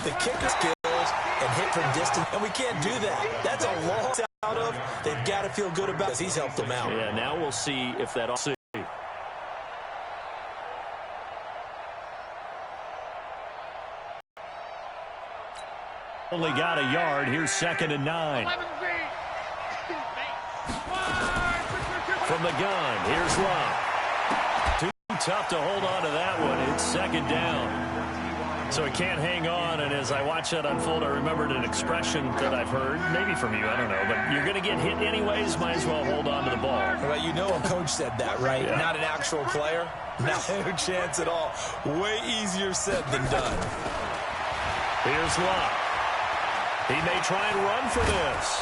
The kicker skills and hit from distance, and we can't do that. That's a long out of. They've got to feel good about it. He's helped them out. Yeah, now we'll see if that also. Only got a yard. Here's 2nd and 9. From the gun, here's Love. Too tough to hold on to that one. It's 2nd down. So he can't hang on, and as I watch that unfold, I remembered an expression that I've heard, maybe from you, I don't know, but you're going to get hit anyways, might as well hold on to the ball. Well, you know a coach said that, right? Yeah. Not an actual player. No chance at all. Way easier said than done. Here's Luck. He may try and run for this.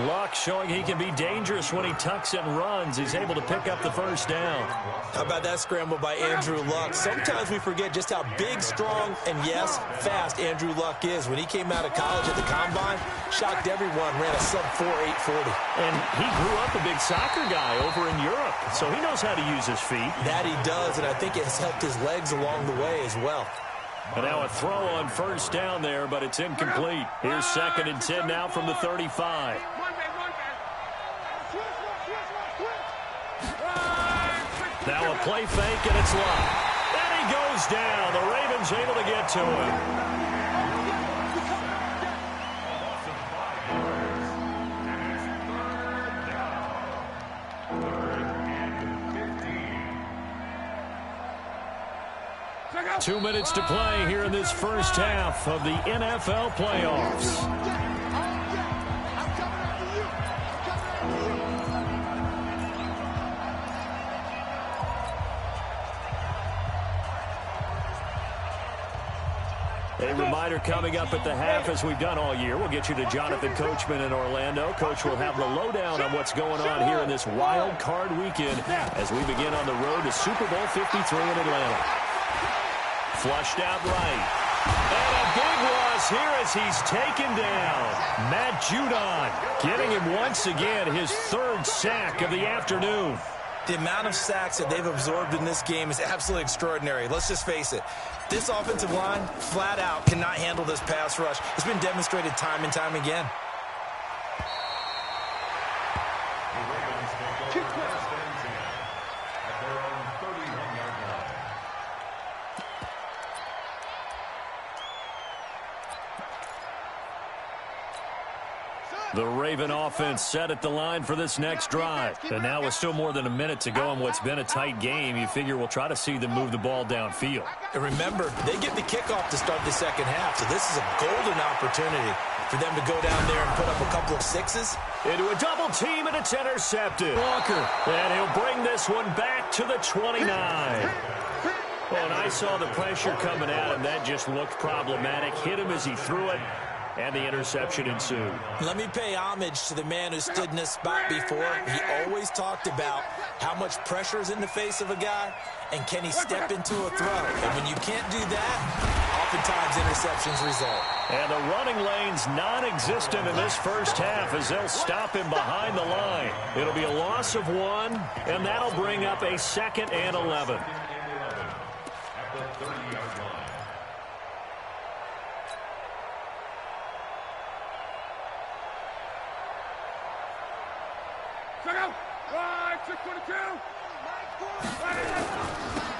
Luck showing he can be dangerous when he tucks and runs. He's able to pick up the first down. How about that scramble by Andrew Luck? Sometimes we forget just how big, strong, and, yes, fast Andrew Luck is. When he came out of college at the Combine, shocked everyone, ran a sub-4 840. And he grew up a big soccer guy over in Europe, so he knows how to use his feet. That he does, and I think it has helped his legs along the way as well. And now a throw on first down there, but it's incomplete. Here's 2nd and 10 now from the 35. Now a play fake, and it's Luck. And he goes down. The Ravens able to get to him. 2 minutes to play here in this first half of the NFL playoffs. A reminder coming up at the half, as we've done all year. We'll get you to Jonathan Coachman in Orlando. Coach will have the lowdown on what's going on here in this wild card weekend as we begin on the road to Super Bowl 53 in Atlanta. Flushed out right. And a big loss here as he's taken down. Matt Judon getting him once again his 3rd sack of the afternoon. The amount of sacks that they've absorbed in this game is absolutely extraordinary. Let's just face it. This offensive line, flat out, cannot handle this pass rush. It's been demonstrated time and time again. The Raven offense set at the line for this next drive. And now with still more than a minute to go in what's been a tight game, you figure we'll try to see them move the ball downfield. And remember, they get the kickoff to start the second half, so this is a golden opportunity for them to go down there and put up a couple of sixes. Into a double team, and it's intercepted. Walker. And he'll bring this one back to the 29. Well, and I saw the pressure coming at him. That just looked problematic. Hit him as he threw it. And the interception ensued. Let me pay homage to the man who stood in this spot before. He always talked about how much pressure is in the face of a guy, and can he step into a throw. And when you can't do that, oftentimes interceptions result. And the running lane's non-existent in this first half as they'll stop him behind the line. It'll be a loss of 1, and that'll bring up a 2nd and 11.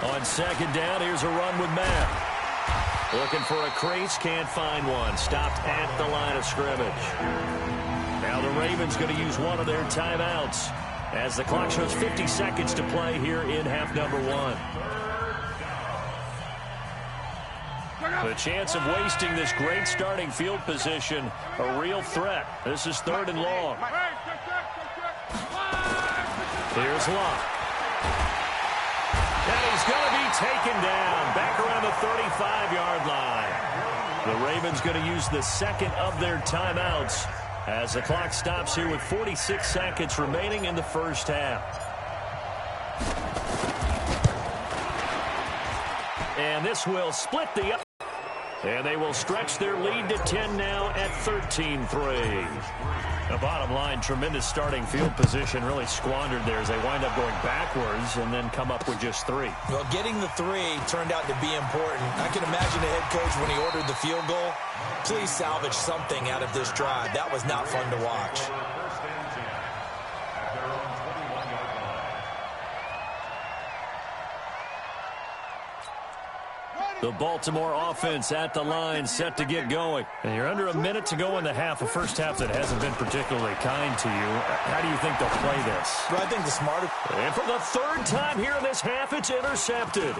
On 2nd down, here's a run with Matt. Looking for a crease, can't find one. Stopped at the line of scrimmage. Now the Ravens going to use one of their timeouts as the clock shows 50 seconds to play here in half number 1. The chance of wasting this great starting field position, a real threat. This is 3rd and long. Here's Luck. And he's going to be taken down back around the 35-yard line. The Ravens going to use the 2nd of their timeouts as the clock stops here with 46 seconds remaining in the first half. And this will split the up. And they will stretch their lead to 10 now at 13-3. The bottom line, tremendous starting field position, really squandered there as they wind up going backwards and then come up with just 3. Well, getting the 3 turned out to be important. I can imagine the head coach when he ordered the field goal. Please salvage something out of this drive. That was not fun to watch. The Baltimore offense at the line, set to get going. And you're under a minute to go in the half, a first half that hasn't been particularly kind to you. How do you think they'll play this? Well, I think the smarter... And for the 3rd time here in this half, it's intercepted.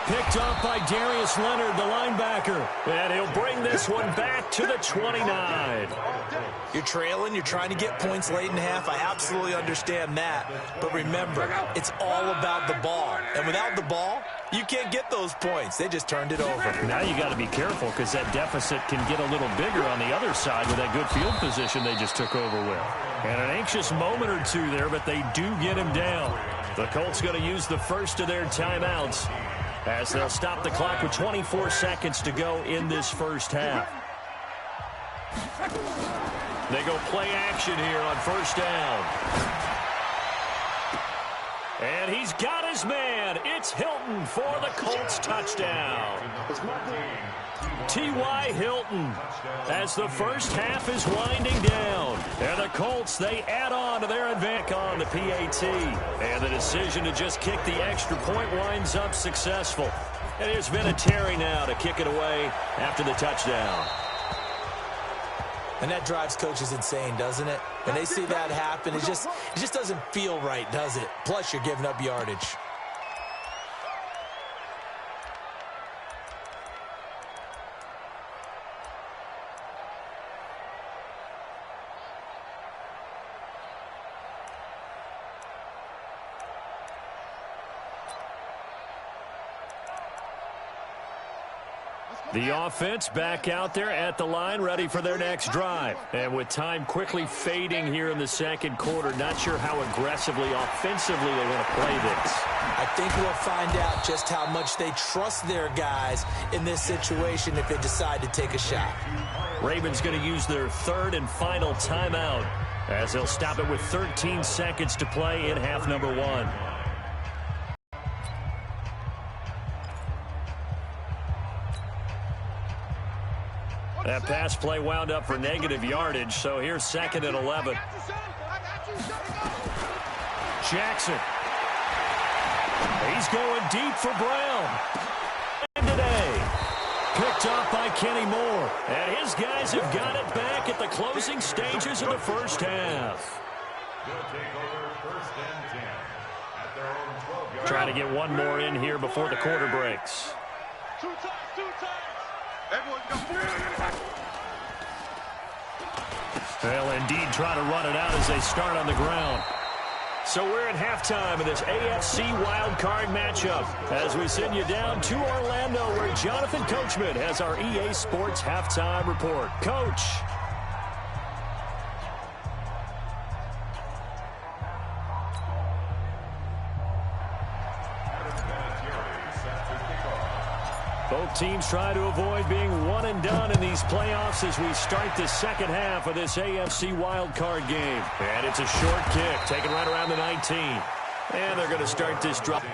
Picked off by Darius Leonard, the linebacker. And he'll bring this one back to the 29. You're trailing. You're trying to get points late in the half. I absolutely understand that. But remember, it's all about the ball. And without the ball, you can't get those points. They just turned it over. Now you got to be careful because that deficit can get a little bigger on the other side with that good field position they just took over with. And an anxious moment or two there, but they do get him down. The Colts going to use the first of their timeouts as they'll stop the clock with 24 seconds to go in this first half. They go play action here on first down. And he's got his man. It's Hilton for the Colts touchdown. T.Y. Hilton as the first half is winding down. And the Colts, they add on to their advance on the PAT. And the decision to just kick the extra point winds up successful. And it's Vinatieri now to kick it away after the touchdown. And that drives coaches insane, doesn't it? When they see that happen, it just doesn't feel right, does it? Plus, you're giving up yardage. The offense back out there at the line, ready for their next drive. And with time quickly fading here in the second quarter, not sure how aggressively, offensively they want to play this. I think we'll find out just how much they trust their guys in this situation if they decide to take a shot. Ravens going to use their 3rd and final timeout as they'll stop it with 13 seconds to play in half number 1. That pass play wound up for negative yardage, so here's 2nd and 11. Jackson. He's going deep for Brown. And today, picked off by Kenny Moore. And his guys have got it back at the closing stages of the first half. Trying to get one more in here before the quarter breaks. They'll indeed try to run it out as they start on the ground. So we're at halftime of this AFC wildcard matchup as we send you down to Orlando where Jonathan Coachman has our EA Sports halftime report. Coach. Both teams try to avoid being one and done in these playoffs as we start the second half of this AFC wildcard game. And it's a short kick taken right around the 19. And they're going to start this drive.